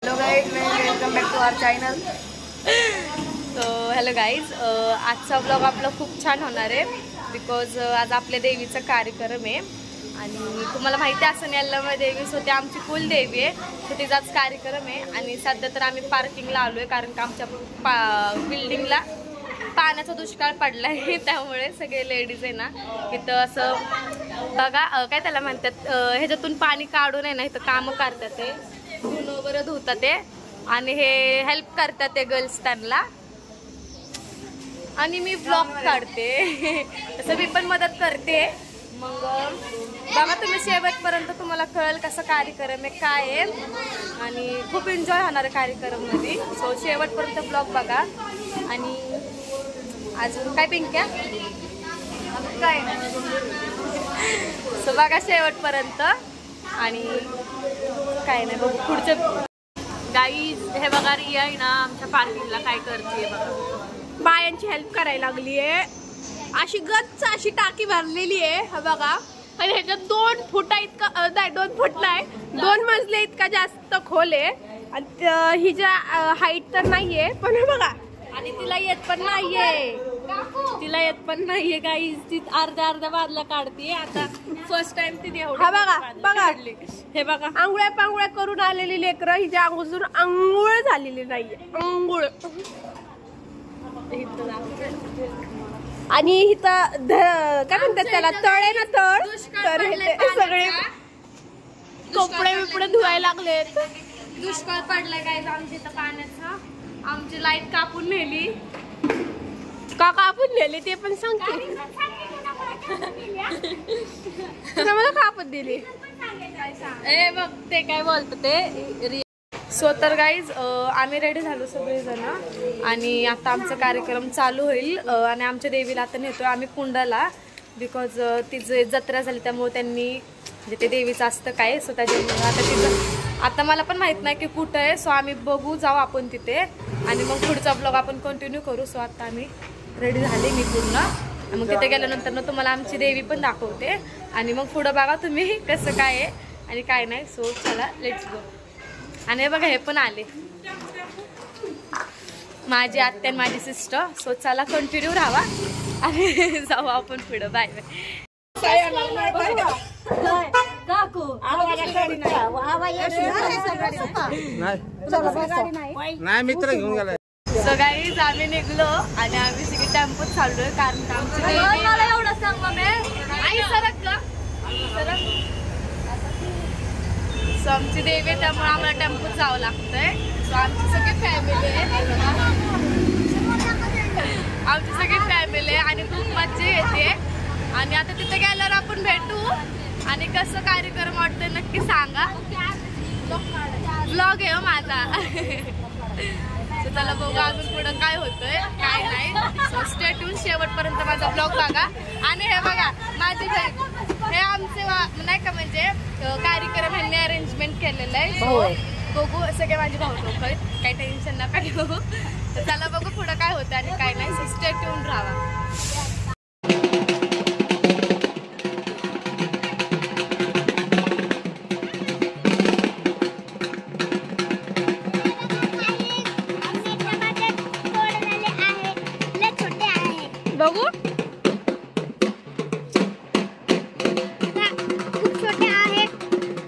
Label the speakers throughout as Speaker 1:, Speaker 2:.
Speaker 1: Hello guys, welcome back to our channel. Hello guys, आजचा blog आपला खूप छान होणार आहे बिकॉज आज आपल्या देवीचा कार्यक्रम आहे आणि तुम्हाला माहिती आहे असं याला देवी सो ते आमची कुलदेवी आहे. सो तिचाच कार्यक्रम आहे आणि सध्या तर आम्ही पार्किंगला आलो आहे कारण का आमच्या बिल्डिंगला पाण्याचा दुष्काळ पडला आहे. त्यामुळे सगळे लेडीज आहे ना इथं असं बघा काय त्याला म्हणतात ह्याच्यातून पाणी काढून आहे ना इथं कामं करतात ते धुणं वगैरे धुतात ते आणि हे हेल्प करतात ते गर्ल्स त्यांना आणि मी ब्लॉग काढते तसं मी पण मदत करते. मग बघा तुम्ही शेवटपर्यंत तुम्हाला कळेल कसा कार्यक्रम आहे काय आहे आणि खूप एन्जॉय होणार आहे कार्यक्रममध्ये. सो शेवटपर्यंत ब्लॉग बघा आणि अजून काय पिंक्या काय सो बघा शेवटपर्यंत आणि काय नाही बघू पुढचं.
Speaker 2: गाईज हे बघा रिया आहे ना आमच्या पार्किंगला काय करते बघा, बायांची हेल्प करायला लागली आहे. अशी गच्च अशी टाकी भरलेली आहे हा बघा आणि ह्याच्यात 2 फुटा इतका नाही 2 फूट नाही 2 मजले इतका जास्त खोल आहे आणि हिच्या हाईट तर नाहीये पण बघा आणि तिला येत पण नाहीये गाईज. ती अर्ध्या बाजला काढते आता फर्स्ट टाइम तिने
Speaker 1: हा बघा
Speaker 2: हे बघा आंघोळ्या पांघोळ्या करून आलेली लेकरं हिच्या अजून आंघोळ झालेली नाहीये आंघोळ. आणि इथं काय म्हणतात त्याला तळ आहे ना तळ तर सगळे कपडे बिपडे धुवायला लागलेत.
Speaker 1: दुष्काळ पडलाय काय आमच्या इथं पाण्याचा. आमची लाईट कापून नेली
Speaker 2: का कापून नेली ते पण सांगते मला कापून दिली
Speaker 1: ए बघ ते काय बोलत ते. सो तर गाईज आम्ही रेडी झालो सगळेजण आणि आता आमचा कार्यक्रम चालू होईल आणि आमच्या देवीला आता नेतो आम्ही कुंडाला बिकॉज तिचं जत्रा झाली त्यामुळे त्यांनी म्हणजे ते देवीचं असतं काय. सो त्याच्यामुळे आता तिचं आता मला पण माहित नाही की कुठं आहे. सो आम्ही बघू जाऊ आपण तिथे आणि मग पुढचा ब्लॉग आपण कंटिन्यू करू. सो आता आम्ही रेडी झाले मी पूर्ण मग तिथे गेल्यानंतर ना तुम्हाला आमची देवी पण दाखवते आणि मग पुढं बघा तुम्ही कसं काय आहे आणि काय नाही. सो चला लेट्स गो. आणि बघा हे पण आले माझी आत्या आणि माझी सिस्टर. सो चला कंटिन्यू राहा आणि जाऊ आपण पुढं. Bye bye.
Speaker 3: नाही मित्र घेऊन गेलाय.
Speaker 1: सो गाईज आम्ही निघलो आणि आम्ही सगळी टेम्पोत चाललोय कारण आमची मला एवढं सांग मग आई सरक ग सरक. सो आमची देवी आहे त्यामुळे आम्हाला टेम्पोत जावं लागतंय. सो आमची सगळी फॅमिली आहे आमची सगळी फॅमिली आहे आणि खूप मज्जा येते आणि आता तिथे गेल्यावर आपण भेटू आणि कसं कार्यक्रम वाटतंय नक्की सांगा. ब्लॉग आहे माझा. सो त्याला बघू अजून पुढं काय होतंय काय नाही. सो स्टे ट्यून शेवटपर्यंत माझा ब्लॉग बघा. आणि हे बघा माझी बहीण हे आमचे नाही का म्हणजे कार्यक्रम ह्यांनी अरेंजमेंट केलेलं आहे. सो बघू सगळे माझे भाऊ लोक आहेत काही टेन्शन नका घेऊ. तर त्याला बघू पुढं काय होतं आणि काय नाही. सो स्टे ट्यून राहा.
Speaker 2: बघू
Speaker 4: खूप छोटे आहेत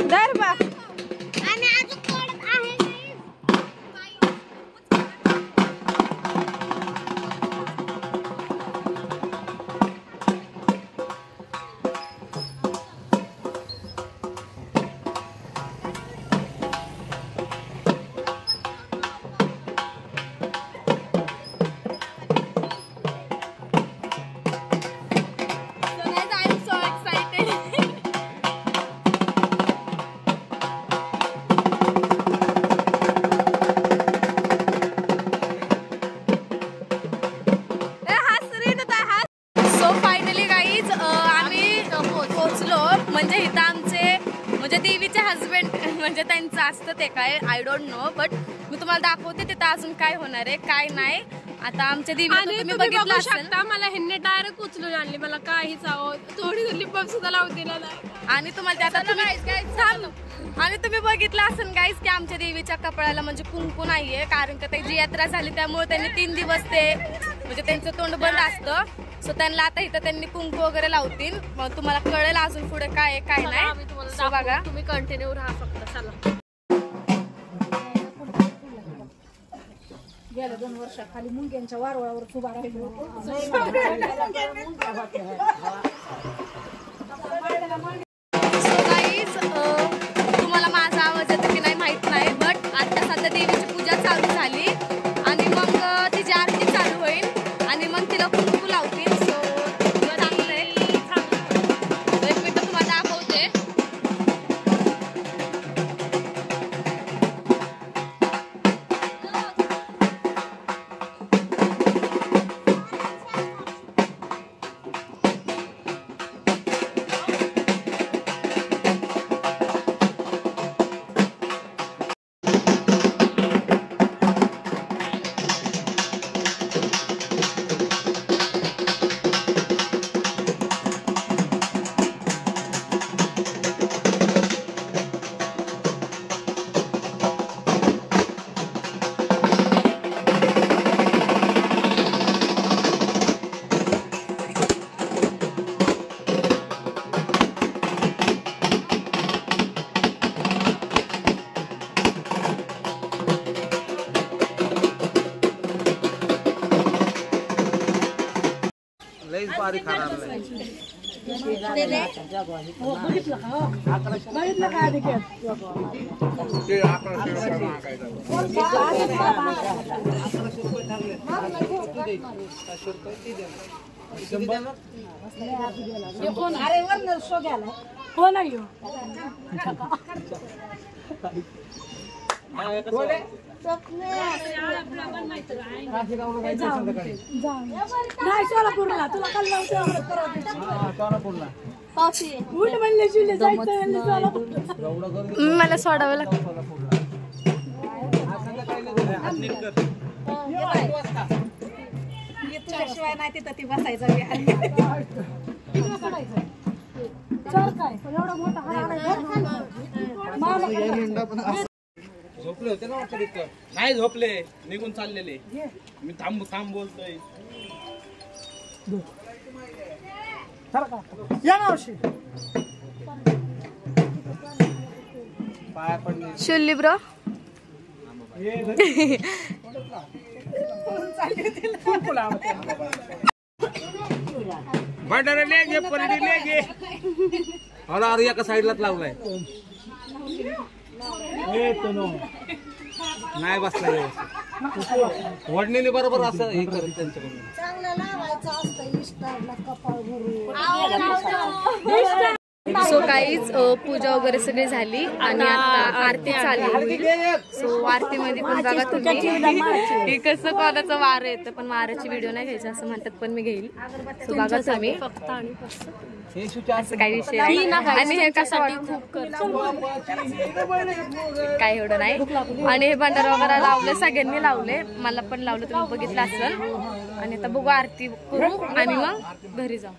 Speaker 2: दरबा
Speaker 4: आणि अजून थोडं आहे.
Speaker 1: म्हणजे इथं आमचे म्हणजे देवीचे हस्बंड म्हणजे त्यांचं असतं ते काय आय डोंट नो बट मी तुम्हाला दाखवते तिथं अजून काय होणार आहे काय नाही. आता आमच्या देवी
Speaker 2: आणि
Speaker 1: तुम्ही
Speaker 2: तुम्ही
Speaker 1: बघितलं
Speaker 2: बघू
Speaker 1: असेल
Speaker 2: शकता मला ह्यांनी डायरेक्ट उचलून आणली मला काहीच थोडी लिप बाम सुद्धा लावून दिला नाही
Speaker 1: आणि तुम्हाला आता आणि तुम्ही बघितलं असेल गाईज की आमच्या देवीच्या कपाळाला म्हणजे कुंकू नाहीये कारण का त्याची यात्रा झाली त्यामुळे त्यांनी 3 दिवस ते म्हणजे त्यांचं तोंड बंद असतं सो त्यांना आता इथं त्यांनी कुंकू वगैरे लावतील मग तुम्हाला कळेल अजून पुढे काय आहे काय नाही
Speaker 2: आम्ही तुम्हाला
Speaker 1: So बघा
Speaker 2: दाखवू. तुम्ही कंटिन्यू राहा फक्त चला
Speaker 5: गेल्या 2 वर्षाखाली मुंग्यांच्या वारवळावर उभा राहिलो
Speaker 1: तुम्हाला माझा आवाज येतो की नाही माहित नाही बट आता सध्या देवीची पूजा चालू झाली आणि मग तिची आरती चालू होईल आणि मग तिला कुंकू लावतील सो चांगलं आहे एक मिनिट तुम्हाला दाखवते
Speaker 3: लईच बारीक खराब नाही
Speaker 5: बघितलं का आधी
Speaker 3: ते 1100
Speaker 5: कोण अरे वरनं शो गेला कोण आहे नाही सोलापूरला तुला काल उठ म्हणले शिवले जायचं सोलापूर
Speaker 1: मला सोडावं लागतं
Speaker 5: तुझ्याशिवाय नाही तिथं ती बसायचं चल काय पण एवढा मोठा
Speaker 3: झोपले होते ना वाटतं तिथं नाही झोपले निघून चाललेले मी थांब बोलतोय पाया पडले
Speaker 1: शुल्ली ब्रो
Speaker 3: भंडारा ले गे पलटी ले गे अरे एका साईडलाच लावलाय नाही बसला व्यवस्थित वडणीने बरोबर असं हे करत त्यांच्याकडून
Speaker 5: चांगलं लावायचं असतं इष्टाला कपाळ भरून
Speaker 1: सो काहीच पूजा वगैरे सगळी झाली आणि आता आरती चालू होईल सो आरतीमध्ये पण बघा तुम्ही की कसं कोणाचं वार येतं पण वाराची व्हिडिओ नाही घ्यायची असं म्हणतात पण मी घेईल सो बघा तुम्ही
Speaker 2: फक्त आणि फक्त
Speaker 1: असं काही विषय नाही आणि हे कसं काय एवढं नाही आणि हे भंडारा वगैरे लावले सगळ्यांनी लावले मला पण लावलं तुम्ही बघितलं असेल आणि आता बघू आरती करू आणि मग घरी जाऊ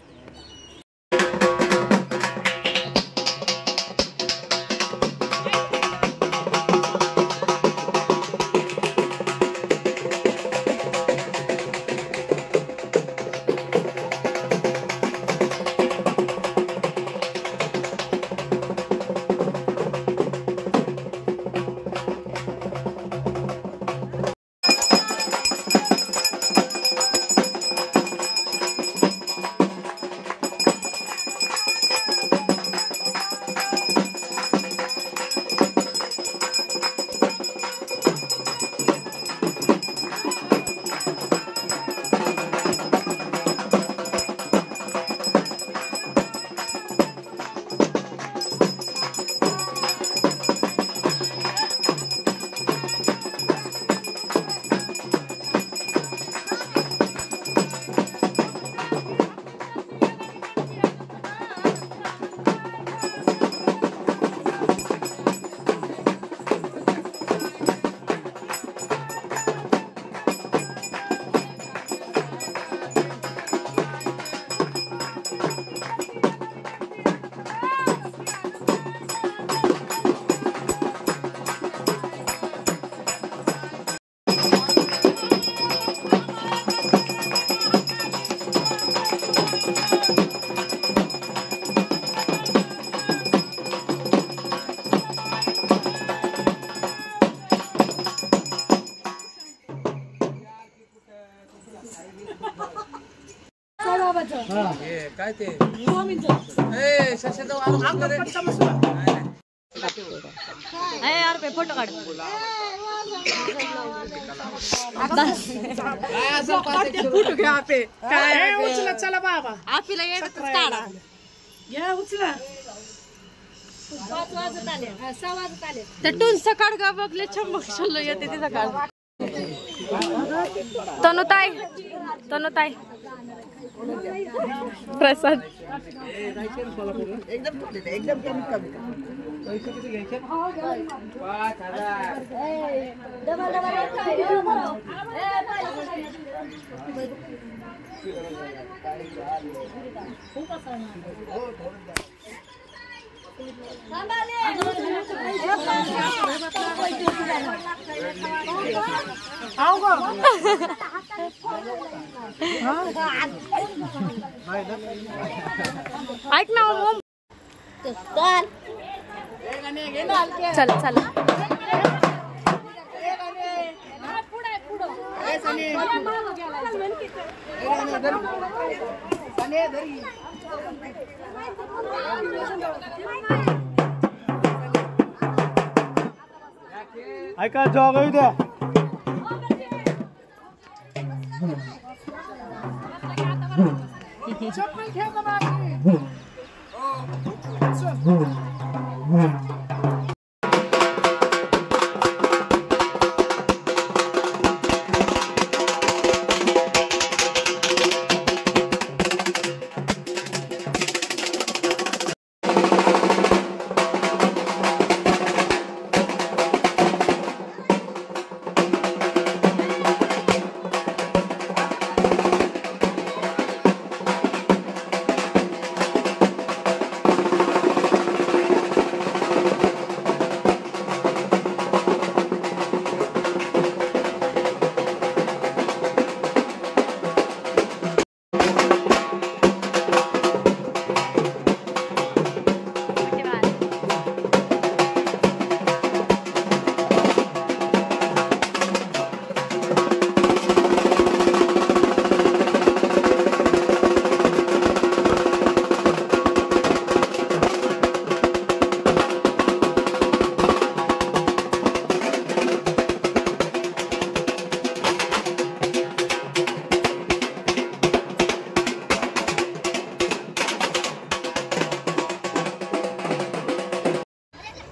Speaker 3: काय ते ए शशाचा वारू सुटला रे.
Speaker 2: फोटो काढ.
Speaker 3: काय असं
Speaker 1: फोटो घ्या आपे. काय
Speaker 5: उचला चला बाबा
Speaker 2: आपल्याला येतच काढा.
Speaker 5: या उचला.
Speaker 2: 5 वाजत आले. 6 वाजत आले. ते टून सकाळ गा बघले चंबक चल्लो येते ते सकाळ.
Speaker 1: तनुताई प्रसाद
Speaker 3: एकदम कमी पैसे किती घ्यायचे
Speaker 1: 5,000 ऐक ना मग चल चल
Speaker 3: ऐका जॉग येऊ द्या.
Speaker 5: चप्पल घ्या का बाबा.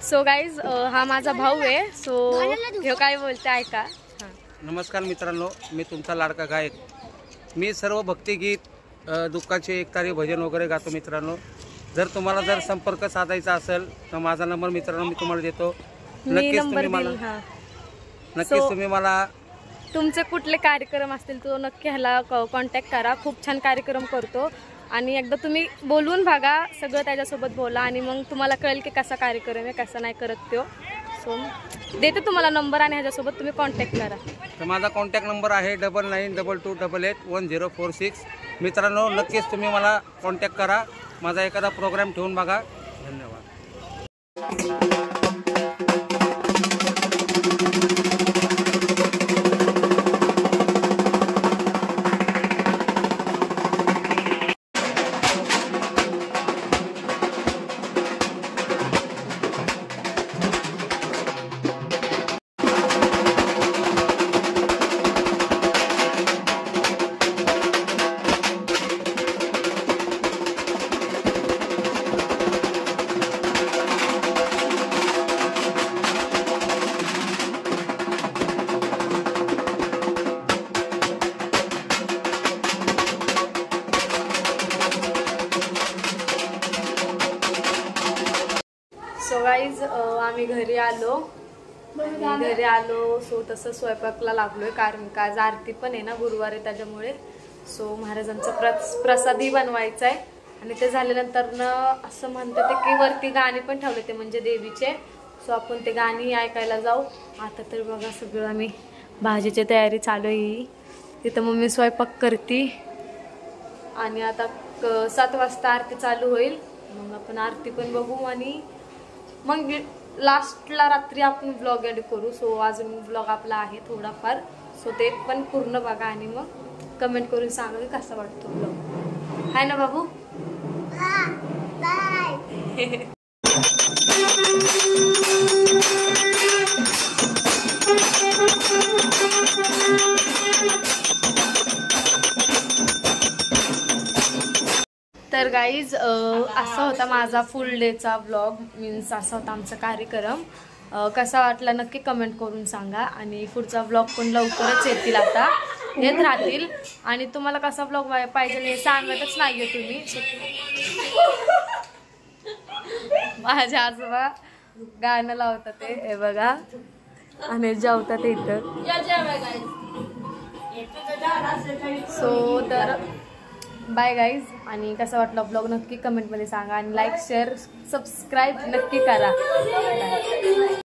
Speaker 1: सो गाईज हा माझा भाऊ आहे. सो हे काय बोलते ऐका.
Speaker 3: नमस्कार मित्रांनो, मी तुमचा लाडका गायक. मी सर्व भक्तिगीत दुःखाचे एकतारी भजन वगैरे गातो मित्रांनो. जर तुम्हाला जर संपर्क साधायचा असेल तर माझा नंबर मित्रांनो मी तुम्हाला देतो. नक्कीच तुम्ही मला
Speaker 1: तुमचे कुठले कार्यक्रम असतील तो नक्की ह्याला कॉन्टॅक्ट करा. खूप छान कार्यक्रम करतो आणि एकदा तुम्ही बोलून बघा, सगळं त्याच्यासोबत बोला आणि मग तुम्हाला कळेल की कसा कार्यक्रम आहे कसा नाही करत तो. सो देते तुम्हाला नंबर आणि ह्याच्यासोबत तुम्ही कॉन्टॅक्ट करा.
Speaker 3: तर माझा कॉन्टॅक्ट नंबर आहे 9922881006. मित्रांनो नक्कीच तुम्ही मला कॉन्टॅक्ट करा. माझा एखादा प्रोग्राम ठेवून बघा. धन्यवाद.
Speaker 1: सो गाईज आम्ही घरी आलो. सो तसं स्वयंपाकला लागलोय कारण का आज आरती पण आहे ना, गुरुवार आहे त्याच्यामुळे. सो महाराजांचा प्रसादही बनवायचा आहे आणि ते झाल्यानंतर न असं म्हणतात की वरती गाणी पण ठेवले ते म्हणजे देवीचे. सो आपण ते गाणी ऐकायला जाऊ. आता तर बघा सगळं आम्ही भाजीची तयारी चालू आहे. तिथं मम्मी स्वयंपाक करते आणि आता 7 वाजता आरती चालू होईल. मग आपण आरती पण बघू आणि मग लास्टला रात्री आपण ब्लॉग एड करू. सो अजून ब्लॉग आपला आहे थोडाफार. सो ते पण पूर्ण बघा आणि मग कमेंट करून सांगा की कसा वाटतो ब्लॉग. आहे ना बाबू. तर गाईज असा होता माझा फुल डेचा व्लॉग. मीन्स असा होता आमचा कार्यक्रम. कसा वाटला नक्की कमेंट करून सांगा. आणि पुढचा व्लॉग पण लवकरच येतील, आता येत राहतील. आणि तुम्हाला कसा व्लॉग पाहिजे हे सांगतच नाहीये तुम्ही. माझ्या आजोबा गाणं लावतात ते हे बघा आणि जेवतात इथं. सो तर बाय गाईज. आणि कसा वाटला ब्लॉग नक्की कमेंटमध्ये सांगा. आणि लाईक शेअर सबस्क्राईब नक्की करा.